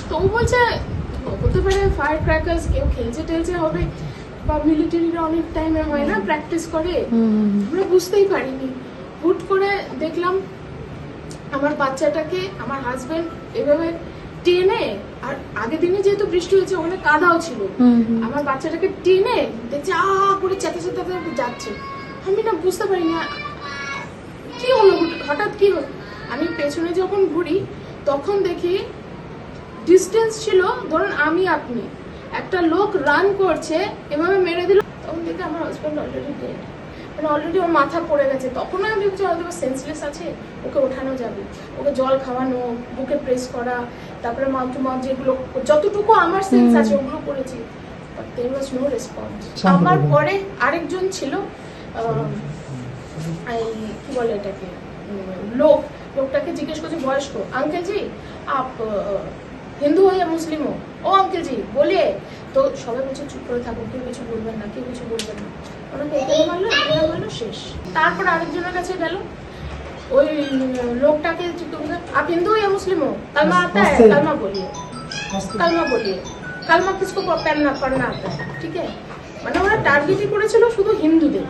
তো ও বলছে হতে পারে ফায়ার ক্র্যাকার্স কেউ খেলছে টেলছে হবে, বা মিলিটারিরা অনেক টাইমে হয় না প্র্যাকটিস করে, আমরা বুঝতেই পারিনি। হুট করে দেখলাম আমার বাচ্চাটাকে আমার হাজবেন্ড এভাবে টেনে, আর আগের দিনে যেহেতু বৃষ্টি হয়েছে ওখানে কাদাও ছিল, আমার বাচ্চাটাকে টেনে দেখছে করে চেতে চেতে যাচ্ছে। আমি না বুঝতে পারি না কি হলো, হঠাৎ কি হলো। আমি পেছনে যখন ঘুরি তখন দেখি ডিস্টেন্স ছিল ধরুন আমি আপনি, একটা লোক রান করছে এভাবে মেরে দিল, তখন দেখি আমার হাজব্যান্ড অলরেডি ডেড, মানে অলরেডি ওর মাথা পড়ে গেছে। তখন আমি ভেবেছি হয়তো সেন্সলেস আছে, ওকে ওঠানো যাবে, ওকে জল খাওয়ানো, বুকে প্রেস করা, তারপরে মাউথ টু মাউথ যেগুলো যতটুকু আমার সেন্স আছে ওগুলো করেছি, but there was no response. আমার পরে আরেকজন ছিল, এই কি বলে এটাকে, লোকটাকে জিজ্ঞেস করছে বয়স্ক, আঙ্কেল জি আপ হিন্দু हो या মুসলিম हो, ও আঙ্কেল জি বলিয়ে, তো সবাই বলছে চুপ করে থাকো, কেউ কিছু বলবেন না, কেউ কিছু বলবেন না। ওনাকে এখানে মারলো শেষ। তারপর আরেকজনের কাছে গেল, ওই লোকটাকে आप हिंदू हो या मुस्लिम हो, कलमा आता है, कलमा बोलिए, कलमा किसको पढ़ना आता है, ठीक है। মানে ওরা টার্গেটই করেছিল শুধু হিন্দুদের।